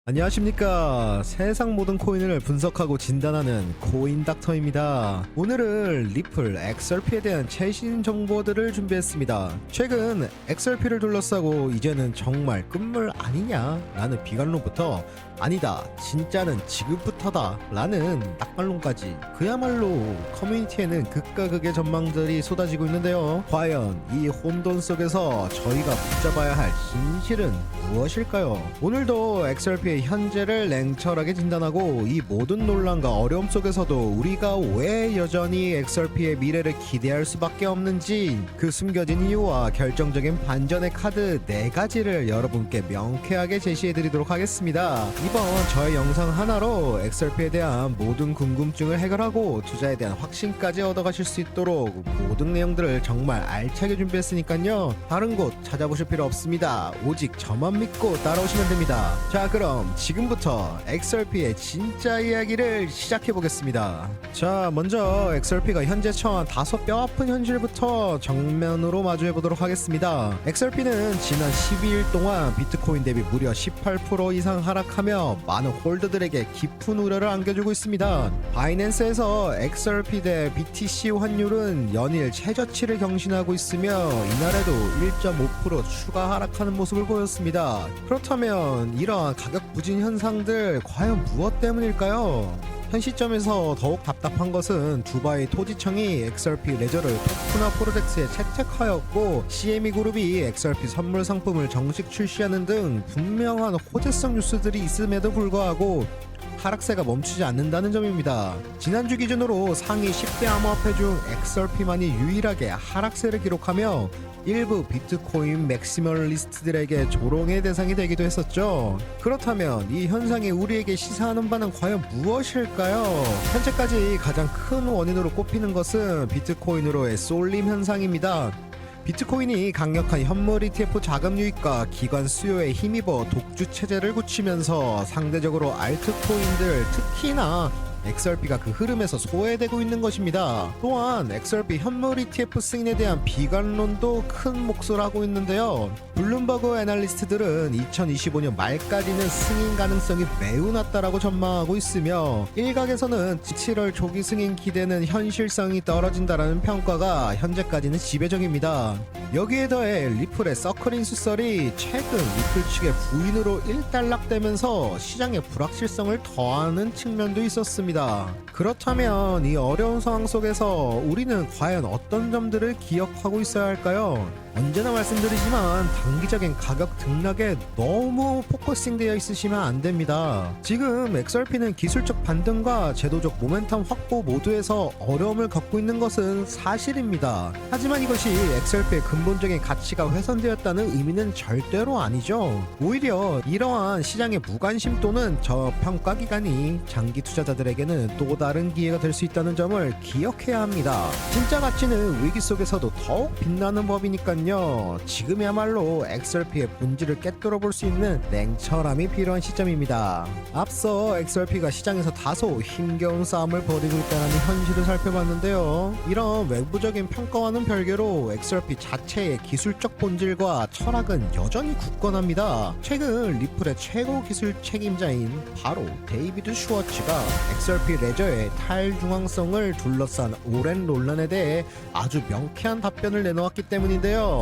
안녕하십니까. 세상 모든 코인을 분석하고 진단하는 코인닥터입니다. 오늘은 리플 XRP에 대한 최신 정보들을 준비했습니다. 최근 XRP를 둘러싸고 이제는 정말 끝물 아니냐 라는 비관론부터 아니다 진짜는 지금부터다 라는 낙관론까지 그야말로 커뮤니티에는 극과 극의 전망들이 쏟아지고 있는데요. 과연 이 혼돈 속에서 저희가 붙잡아야 할 진실은 무엇일까요? 오늘도 XRP의 현재를 냉철하게 진단하고 이 모든 논란과 어려움 속에서도 우리가 왜 여전히 XRP의 미래를 기대할 수밖에 없는지 그 숨겨진 이유와 결정적인 반전의 카드 4가지를 여러분께 명쾌하게 제시해드리도록 하겠습니다. 이번 저의 영상 하나로 XRP에 대한 모든 궁금증을 해결하고 투자에 대한 확신까지 얻어가실 수 있도록 모든 내용들을 정말 알차게 준비했으니까요. 다른 곳 찾아보실 필요 없습니다. 오직 저만 믿고 따라오시면 됩니다. 자, 그럼 지금부터 XRP의 진짜 이야기를 시작해보겠습니다. 자, 먼저 XRP가 현재 처한 다소 뼈아픈 현실부터 정면으로 마주해보도록 하겠습니다. XRP는 지난 12일 동안 비트코인 대비 무려 18% 이상 하락하며 많은 홀더들에게 깊은 우려를 안겨주고 있습니다. 바이낸스에서 XRP 대 BTC 환율은 연일 최저치를 경신하고 있으며 이날에도 1.5% 추가 하락하는 모습을 보였습니다. 그렇다면 이러한 가격 부진 현상들 과연 무엇 때문일까요? 현 시점에서 더욱 답답한 것은 두바이 토지청이 XRP 레저를 토크나 프로젝트에 채택하였고 CME 그룹이 XRP 선물 상품을 정식 출시하는 등 분명한 호재성 뉴스들이 있음에도 불구하고 하락세가 멈추지 않는다는 점입니다. 지난주 기준으로 상위 10대 암호화폐 중 XRP만이 유일하게 하락세를 기록하며 일부 비트코인 맥시멀리스트들에게 조롱의 대상이 되기도 했었죠. 그렇다면 이 현상이 우리에게 시사하는 바는 과연 무엇일까요? 현재까지 가장 큰 원인으로 꼽히는 것은 비트코인으로의 쏠림 현상입니다. 비트코인이 강력한 현물 ETF 자금 유입과 기관 수요에 힘입어 독주 체제를 굳히면서 상대적으로 알트코인들 특히나 XRP가 그 흐름에서 소외되고 있는 것입니다. 또한 XRP 현물 ETF 승인에 대한 비관론도 큰 몫을 하고 있는데요. 블룸버그 애널리스트들은 2025년 말까지는 승인 가능성이 매우 낮다라고 전망하고 있으며 일각에서는 7월 조기 승인 기대는 현실성이 떨어진다라는 평가가 현재까지는 지배적입니다. 여기에 더해 리플의 서클인수설이 최근 리플 측의 부인으로 일단락되면서 시장의 불확실성을 더하는 측면도 있었습니다. 그렇다면 이 어려운 상황 속에서 우리는 과연 어떤 점들을 기억하고 있어야 할까요? 언제나 말씀드리지만 단기적인 가격 등락에 너무 포커싱 되어 있으시면 안 됩니다. 지금 XRP는 기술적 반등과 제도적 모멘텀 확보 모두에서 어려움을 겪고 있는 것은 사실입니다. 하지만 이것이 XRP의 근본적인 가치가 훼손되었다는 의미는 절대로 아니죠. 오히려 이러한 시장의 무관심 또는 저평가 기간이 장기 투자자들에게는 또 다른 기회가 될 수 있다는 점을 기억해야 합니다. 진짜 가치는 위기 속에서도 더욱 빛나는 법이니까요. 지금이야말로 XRP의 본질을 꿰뚫어 볼 수 있는 냉철함이 필요한 시점입니다. 앞서 XRP가 시장에서 다소 힘겨운 싸움을 벌이고 있다는 현실을 살펴봤는데요. 이런 외부적인 평가와는 별개로 XRP 자체의 기술적 본질과 철학은 여전히 굳건합니다. 최근 리플의 최고 기술 책임자인 바로 데이비드 슈워츠가 XRP 레저의 탈중앙성을 둘러싼 오랜 논란에 대해 아주 명쾌한 답변을 내놓았기 때문인데요.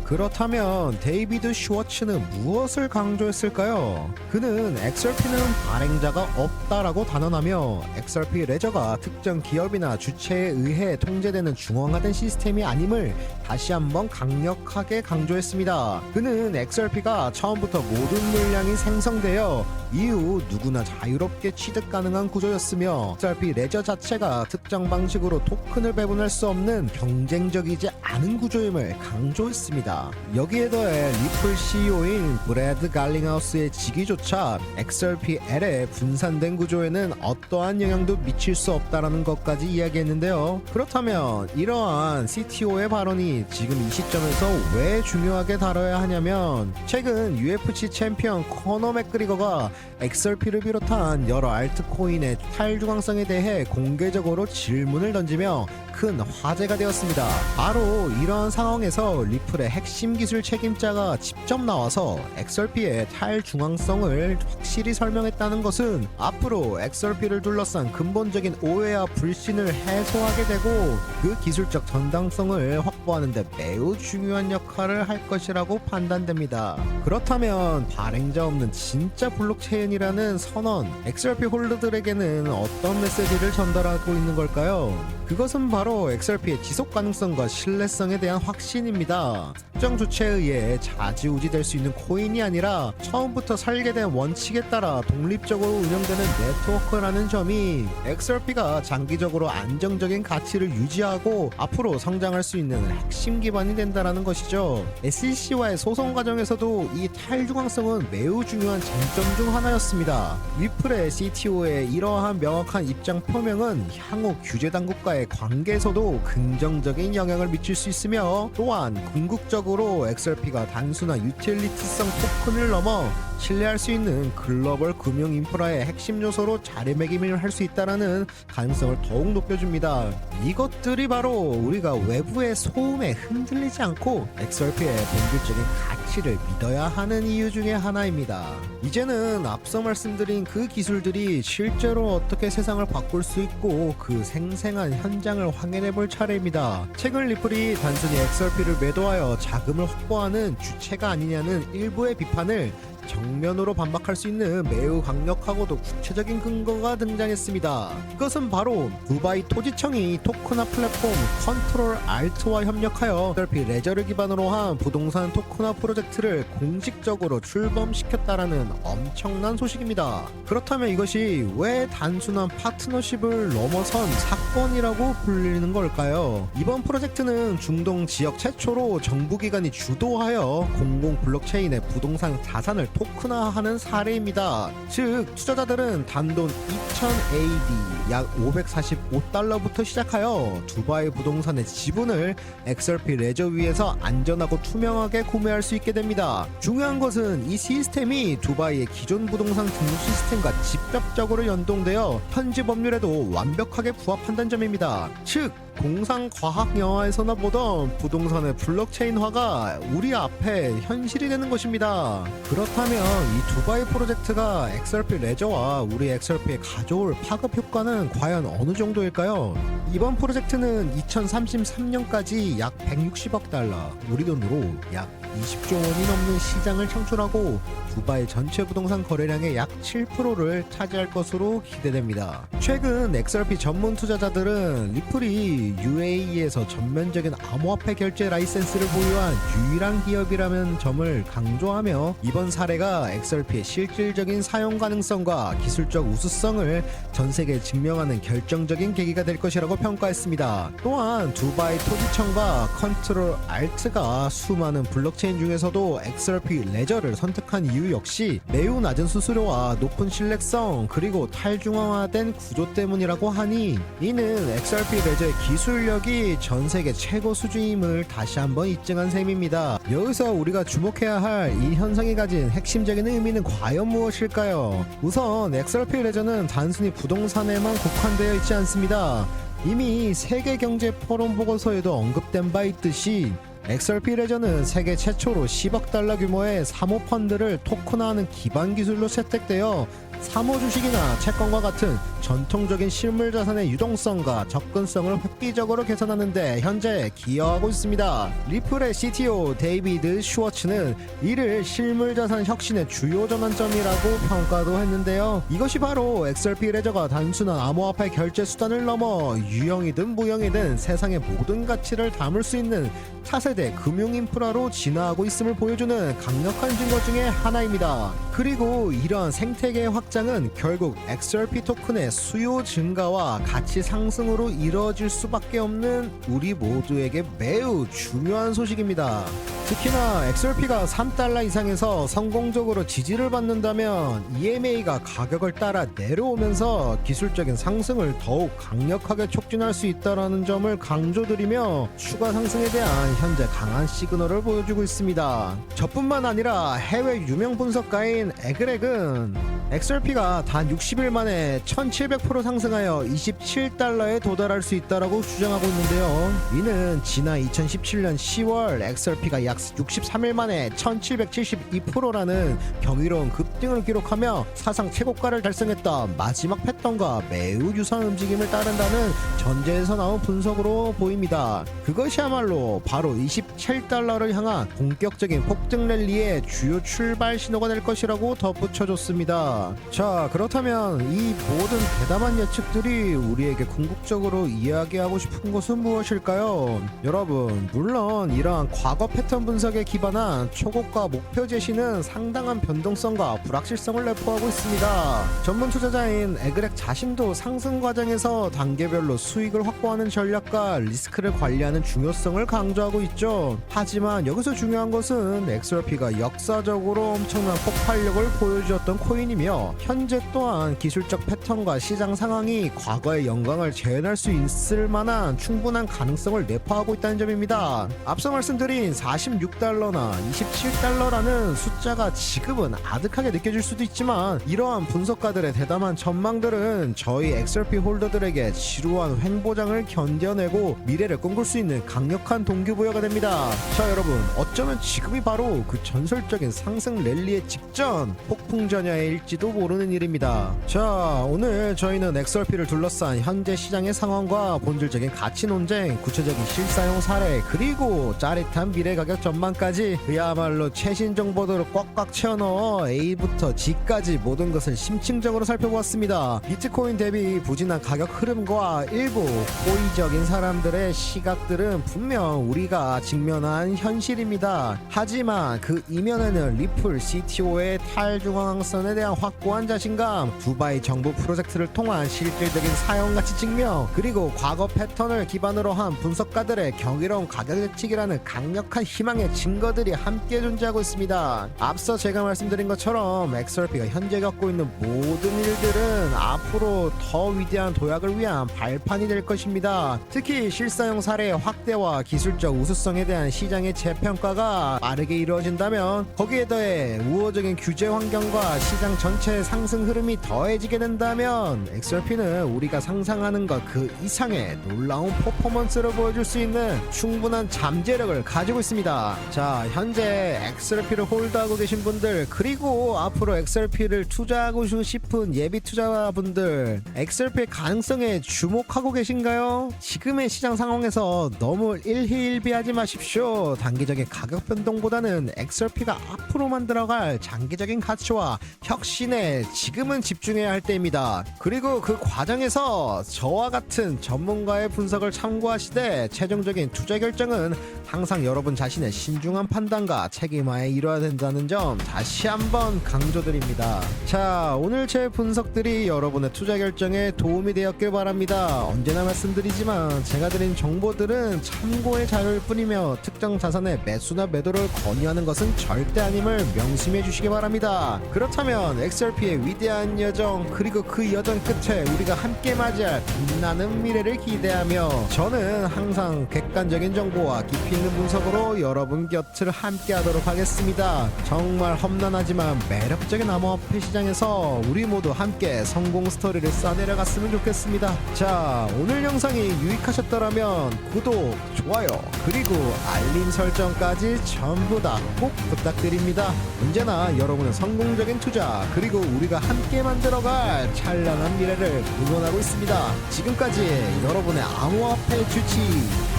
그렇다면 데이비드 슈워츠는 무엇을 강조했을까요? 그는 XRP는 발행자가 없다라고 단언하며 XRP 레저가 특정 기업이나 주체에 의해 통제되는 중앙화된 시스템이 아님을 다시 한번 강력하게 강조했습니다. 그는 XRP가 처음부터 모든 물량이 생성되어 이후 누구나 자유롭게 취득 가능한 구조였으며 XRP 레저 자체가 특정 방식으로 토큰을 배분할 수 없는 경쟁적이지 않은 구조임을 강조했습니다. 여기에 더해 리플 CEO인 브래드 갈링하우스의 직위조차 XRP-L의 분산된 구조에는 어떠한 영향도 미칠 수 없다라는 것까지 이야기했는데요. 그렇다면 이러한 CTO의 발언이 지금 이 시점에서 왜 중요하게 다뤄야 하냐면 최근 UFC 챔피언 코너 맥그리거가 XRP를 비롯한 여러 알트코인의 탈중앙성에 대해 공개적으로 질문을 던지며 큰 화제가 되었습니다. 바로 이러한 상황에서 리플의 핵심 핵심 기술 책임자가 직접 나와서 XRP의 탈중앙성을 확실히 설명했다는 것은 앞으로 XRP를 둘러싼 근본적인 오해와 불신을 해소하게 되고 그 기술적 전당성을 확보하는 데 매우 중요한 역할을 할 것이라고 판단됩니다. 그렇다면 발행자 없는 진짜 블록체인이라는 선언, XRP 홀더들에게는 어떤 메시지를 전달하고 있는 걸까요? 그것은 바로 XRP의 지속 가능성과 신뢰성에 대한 확신입니다. 특정 주체에 의해 좌지우지될 수 있는 코인이 아니라 처음부터 설계된 원칙에 따라 독립적으로 운영되는 네트워크라는 점이 XRP가 장기적으로 안정적인 가치를 유지하고 앞으로 성장할 수 있는 핵심 기반이 된다는 것이죠. SEC와의 소송 과정에서도 이 탈중앙성은 매우 중요한 쟁점 중 하나였습니다. 리플의 CTO의 이러한 명확한 입장 표명은 향후 규제 당국과의 관계에서도 긍정적인 영향을 미칠 수 있으며 또한 궁극적으로 XRP가 단순한 유틸리티성 토큰을 넘어 신뢰할 수 있는 글로벌 금융 인프라의 핵심 요소로 자리매김을 할 수 있다는 가능성을 더욱 높여줍니다. 이것들이 바로 우리가 외부의 소음에 흔들리지 않고 XRP의 본질적인 가치를 믿어야 하는 이유 중에 하나입니다. 이제는 앞서 말씀드린 그 기술들이 실제로 어떻게 세상을 바꿀 수 있고 그 생생한 현장을 확인해 볼 차례입니다. 최근 리플이 단순히 XRP를 매도하여 자금을 확보하는 주체가 아니냐는 일부의 비판을 정면으로 반박할 수 있는 매우 강력하고도 구체적인 근거가 등장했습니다. 그것은 바로 두바이 토지청이 토큰화 플랫폼 컨트롤 알트와 협력하여 XRP 레저를 기반으로 한 부동산 토큰화 프로젝트를 공식적으로 출범시켰다라는 엄청난 소식입니다. 그렇다면 이것이 왜 단순한 파트너십을 넘어선 사건이라고 불리는 걸까요? 이번 프로젝트는 중동 지역 최초로 정부기관이 주도하여 공공 블록체인의 부동산 자산을 토큰화하는 사례입니다. 즉 투자자들은 단돈 2000 AD 약 545달러부터 시작하여 두바이 부동산의 지분을 XRP 레저 위에서 안전하고 투명하게 구매할 수 있게 됩니다. 중요한 것은 이 시스템이 두바이의 기존 부동산 등록 시스템과 직접적으로 연동되어 현지 법률에도 완벽하게 부합한다는 점입니다. 즉 공상과학 영화에서나 보던 부동산의 블록체인화가 우리 앞에 현실이 되는 것입니다. 그렇다면 이 두바이 프로젝트가 XRP 레저와 우리 XRP에 가져올 파급 효과는 과연 어느 정도일까요? 이번 프로젝트는 2033년까지 약 160억 달러, 우리 돈으로 약 20조 원이 넘는 시장을 창출하고 두바이 전체 부동산 거래량의 약 7%를 차지할 것으로 기대됩니다. 최근 XRP 전문 투자자들은 리플이 UAE에서 전면적인 암호화폐 결제 라이센스를 보유한 유일한 기업이라는 점을 강조하며 이번 사례가 XRP의 실질적인 사용 가능성과 기술적 우수성을 전 세계에 증명하는 결정적인 계기가 될 것이라고 평가했습니다. 또한 두바이 토지청과 컨트롤 알트가 수많은 블록체인 중에서도 XRP 레저를 선택한 이유 역시 매우 낮은 수수료와 높은 신뢰성 그리고 탈중앙화된 구조 때문이라고 하니 이는 XRP 레저의 기술력이 전 세계 최고 수준임을 다시 한번 입증한 셈입니다. 여기서 우리가 주목해야 할 이 현상이 가진 핵심적인 의미는 과연 무엇일까요? 우선 XRP 레저는 단순히 부동산에만 국한되어 있지 않습니다. 이미 세계경제 포럼 보고서에도 언급된 바 있듯이 XRP 레저는 세계 최초로 10억 달러 규모의 사모펀드를 토큰화하는 기반 기술로 채택되어 사모 주식이나 채권과 같은 전통적인 실물 자산의 유동성과 접근성을 획기적으로 개선하는 데 현재 기여하고 있습니다. 리플의 CTO 데이비드 슈워츠는 이를 실물 자산 혁신의 주요 전환점이라고 평가도 했는데요. 이것이 바로 XRP 레저가 단순한 암호화폐 결제 수단을 넘어 유형이든 무형이든 세상의 모든 가치를 담을 수 있는 차세대 금융 인프라로 진화하고 있음을 보여주는 강력한 증거 중의 하나입니다. 그리고 이러한 생태계의 확장은 결국 XRP 토큰의 수요 증가와 가치 상승으로 이루어질 수밖에 없는 우리 모두에게 매우 중요한 소식입니다. 특히나 XRP가 3달러 이상에서 성공적으로 지지를 받는다면 EMA가 가격을 따라 내려오면서 기술적인 상승을 더욱 강력하게 촉진할 수 있다는 점을 강조드리며 추가 상승에 대한 현재 강한 시그널을 보여주고 있습니다. 저뿐만 아니라 해외 유명 분석가인 에그렉은 XRP가 단 60일 만에 1700% 상승하여 27달러에 도달할 수 있다라고 주장하고 있는데요. 이는 지난 2017년 10월 XRP가 약 63일 만에 1772%라는 경이로운 급등을 기록하며 사상 최고가를 달성했던 마지막 패턴과 매우 유사한 움직임을 따른다는 전제에서 나온 분석으로 보입니다. 그것이야말로 바로 27달러를 향한 본격적인 폭등 랠리의 주요 출발 신호가 될 것이라고 덧붙여줬습니다. 자, 그렇다면 이 모든 대담한 예측들이 우리에게 궁극적으로 이야기하고 싶은 것은 무엇일까요? 여러분, 물론 이러한 과거 패턴 분석에 기반한 초고가 목표 제시는 상당한 변동성과 불확실성을 내포하고 있습니다. 전문 투자자인 에그렉 자신도 상승 과정에서 단계별로 수익을 확보하는 전략과 리스크를 관리하는 중요성을 강조하고 있죠. 하지만 여기서 중요한 것은 XRP가 역사적으로 엄청난 폭발력을 보여주었던 코인이며 현재 또한 기술적 패턴과 시장 상황이 과거의 영광을 재현할 수 있을 만한 충분한 가능성을 내포하고 있다는 점입니다. 앞서 말씀드린 46달러나 27달러라는 숫자가 지금은 아득하게 느껴질 수도 있지만 이러한 분석가들의 대담한 전망들은 저희 XRP 홀더들에게 지루한 횡보장을 견뎌내고 미래를 꿈꿀 수 있는 강력한 동기부여가 됩니다. 자, 여러분, 어쩌면 지금이 바로 그 전설적인 상승 랠리의 직전 폭풍 전야일지도 모르는 일입니다. 자, 오늘 저희는 XRP를 둘러싼 현재 시장의 상황과 본질적인 가치 논쟁, 구체적인 실사용 사례, 그리고 짜릿한 미래 가격 전망까지 그야말로 최신 정보들을 꽉꽉 채워넣어 A부터 G까지 모든 것을 심층적으로 살펴보았습니다. 비트코인 대비 부진한 가격 흐름과 일부 호의적인 사람들의 시각들은 분명 우리가 직면한 현실입니다. 하지만 그 이면에는 리플 CTO의 탈중앙선에 대한 확고한 자신감, 두바이 정부 프로젝트를 통한 실질적인 사용가치 증명, 그리고 과거 패턴을 기반으로 한 분석가들의 경이로운 가격 예측이라는 강력한 희망의 증거들이 함께 존재하고 있습니다. 앞서 제가 말씀드린 것처럼 XRP가 현재 겪고 있는 모든 일들은 앞으로 더 위대한 도약을 위한 발판이 될 것입니다. 특히 실사용 사례의 확대와 기술적 우수성에 대한 시장의 재평가가 빠르게 이루어진다면 거기에 더해 우호적인 규제 환경과 시장 전체의 상승 흐름이 더해지게 된다면 XRP는 우리가 상상하는 것 그 이상의 놀라운 퍼포먼스를 보여줄 수 있는 충분한 잠재력을 가지고 있습니다. 자, 현재 XRP를 홀드하고 계신 분들, 그리고 앞으로 XRP를 투자하고 싶은 예비 투자분들, XRP의 가능성에 주목하고 계신가요? 지금의 시장 상황에서 너무 일희일비하지 마십시오. 단기적인 가격 변동보다는 XRP가 앞으로 만들어갈 장기적인 가치와 혁신에 지금은 집중해야 할 때입니다. 그리고 그 과정에서 저와 같은 전문가의 분석을 참고하시되 최종적인 투자 결정은 항상 여러분 자신의 신중한 판단과 책임하에 이뤄야 된다는 점 다시 한번 강조드립니다. 자, 오늘 제 분석들이 여러분의 투자 결정에 도움이 되었길 바랍니다. 언제나 말씀드리지만 제가 드린 정보들은 참고의 자료일 뿐이며 특정 자산의 매수나 매도를 권유하는 것은 절대 아님을 명심해 주시기 바랍니다. 그렇다면 XRP의 위대한 여정, 그리고 그 여정 끝에 우리가 함께 맞이할 빛나는 미래를 기대하며 저는 항상 객관적인 정보와 깊이 있는 분석으로 여러분 곁을 함께 하도록 하겠습니다. 정말 험난하지만 매력적인 암호화폐 시장에서 우리 모두 함께 성공 스토리를 써내려갔으면 좋겠습니다. 자, 오늘 영상이 유익하셨더라면 구독, 좋아요, 그리고 알림 설정까지 전부 다 꼭 부탁드립니다. 언제나 여러분의 성공적인 투자, 그리고 우리가 함께 만들어갈 찬란한 미래를 응원하고 있습니다. 지금까지 여러분의 암호화폐 주치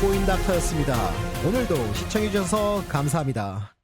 코인닥터였습니다. 오늘도 시청해주셔서 감사합니다.